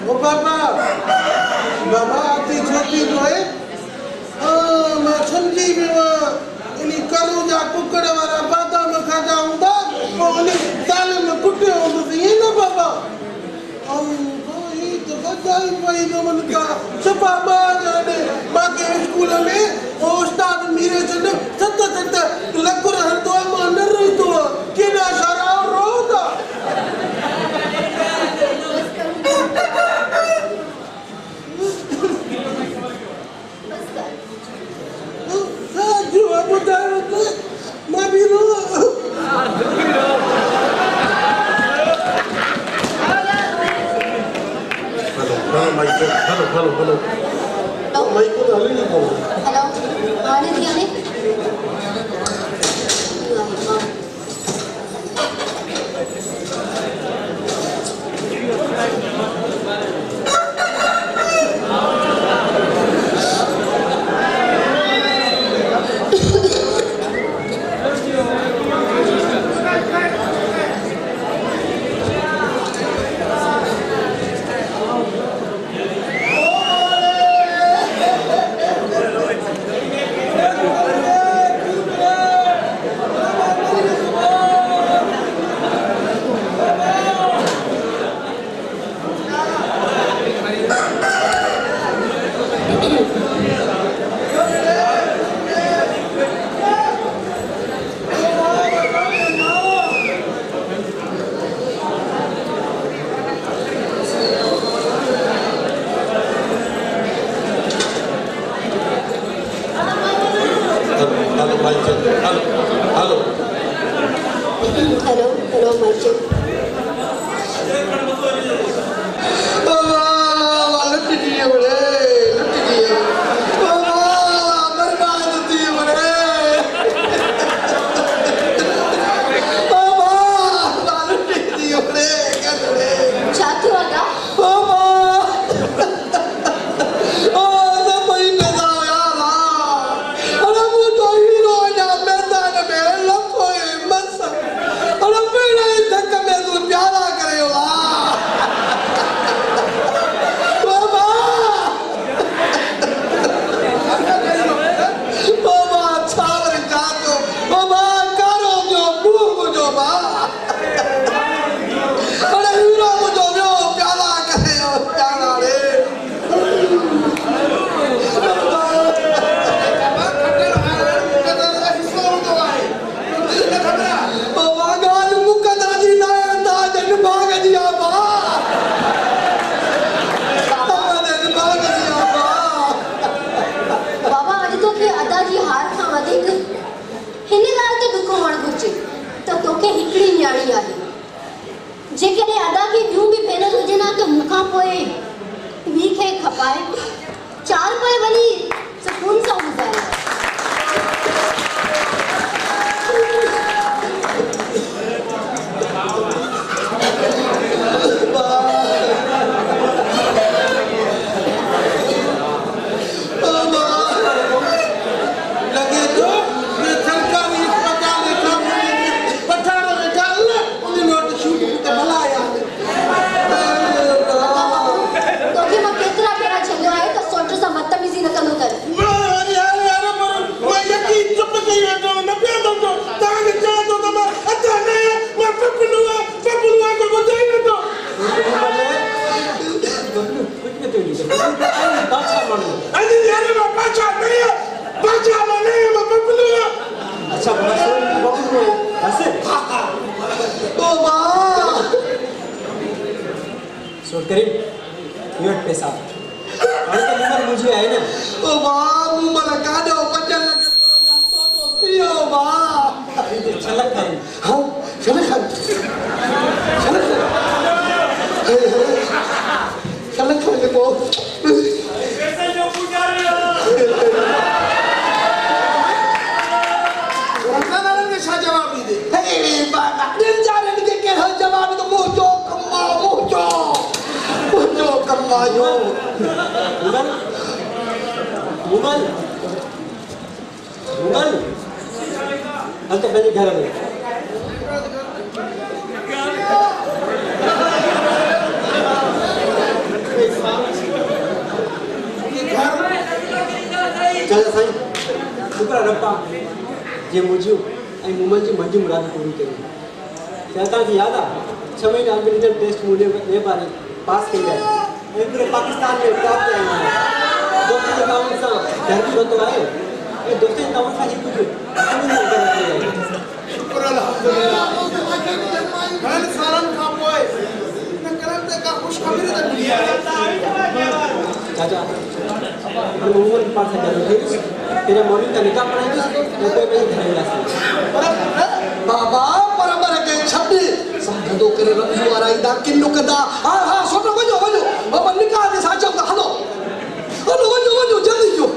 ओ बाबा बाबा आती छोटी जो है मैं समझी भी इनी करू जा कुकड़ वाला बादाम खादा हुंदा और उनी दाल में कुटे होंदो ये ना बाबा तो बजाई भाई जो मन का सपा बाजाने बाकी स्कूल में उस्ताद मेरे जने सत लकुर हरदो मान रही तो केना सारा रोदा जो अब बताओ तो मैं भी रो Hello, Michael. Hello. Oh, Michael, hello. Hello. Diane. रब्बा जे मुझियो ऐं मूमन जी मंजू मुराद पूरी करी चलता की याद आ 6 महीने अॻु रिजल्ट टेस्ट मुझे ने बारे पास कई है ऐं पूरे पाकिस्तान में टॉप ते आयो दोस्त जे काम सां धरती वतो आहे ऐं दोस्त जे काम सां ही कुछ शुक्र अल्हम्दुलिल्लाह घण सालन खां पोइ इन करम ते का खुशखबरी त मिली आहे चाचा मूमन के पास चलो तेरे मम्मी का निकाह पढ़ाई तो कोई पे धरेला बाबा बराबर के छड्डी समझदो करे रंजू वाराईंदा किन्नु कंदा हां हां सोटो वञो वञो बाबा निकाह जे साचो का हलो हलो वञो वञो जल्दी जो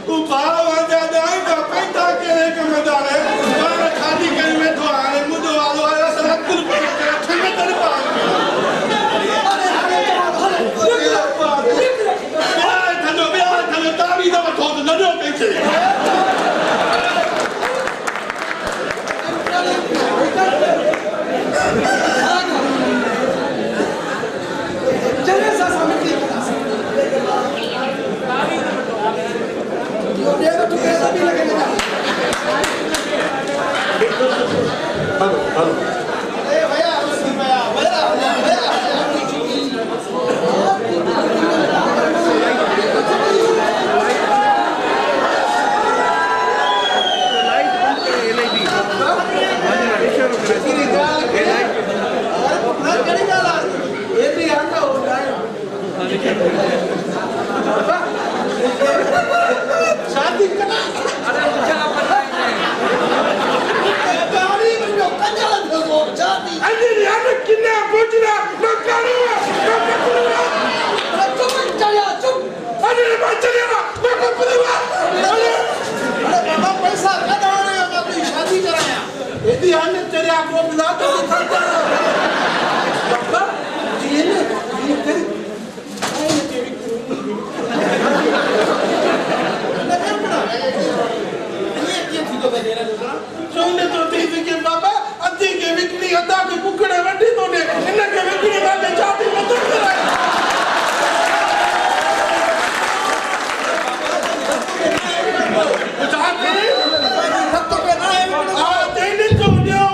तू भाव आजा दाई का पैदा के कमदार है और खाली कर में तो आए मुझे वालो आया सब कुल पे ठंडे तेरे पास अरे ताबी दा तो नजो कैसे शादी करना अरे यार किन्ना पूछना मैं करूंगा मैं तुम चला चुप अरे मैं चलेगा मैं करूंगा अरे बाबा पैसा कदा रहे हो मैं कोई शादी कराया यदि हमने तेरे आपको बुला तो दिखाता बाबा ये ना ये कर आए तेरी सोने तो तीन के बाबा अद्धी के विकली अद्धा के कुकड़े वड्डी तो ने इन्हें के विकली वाले चाटी मत करा चाटी रत्तो पे ना है आ तेने तो दियो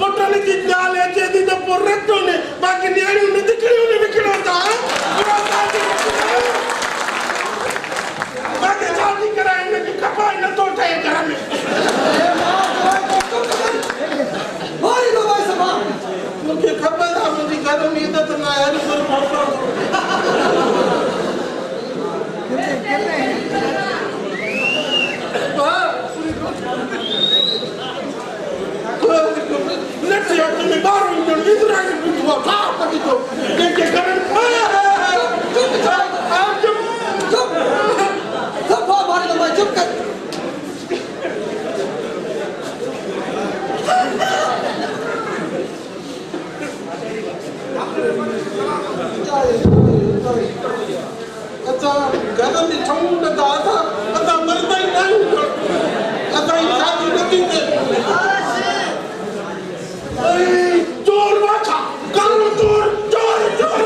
पटल की जाल है जे दी तो पोरतो ने बाकी नियाणी ने दिखड़ी ने विकड़ो था बाकी चाटी कराएंगे कि कपाई न तो उठाए घर में मुझे खबर है मुझे घर में इज्जत ना है पर फोटो लेट्स यार तुम्हें बाहर निकल इधर आके पूछो क्या पति तो के करन चुप आप चुप सब मार लो चुप कर अच्छा गदम ने ठंड दादा अदा मरदा ही नहीं अदा ही शादी नहीं थे अरे चोर वाचा करो चोर चोर चोर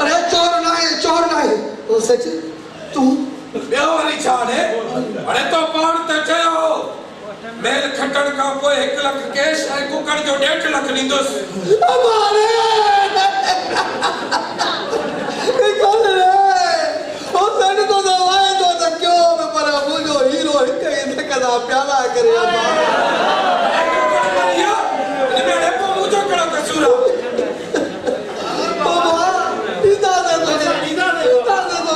अरे चोर ना है तो सच तू बेवारी छान है अरे तो पाण ते चयो मेल खटण का पोइ 1 लाख कैश ऐं कुकड़ जो 1.5 लाख ॾींदुस हमारे कल रे ओ सन को दवाए तो क्यों मैं पर मुझो हीरो हिक इने कदा प्याला करे या इने को मुझो कड़ा कसूर बाबा इदा दे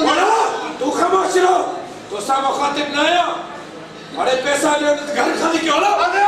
बड़ा तू खामोश रहो तो सा मुखातिब ना आया अरे पैसा जो घर खाली क्यों ला अरे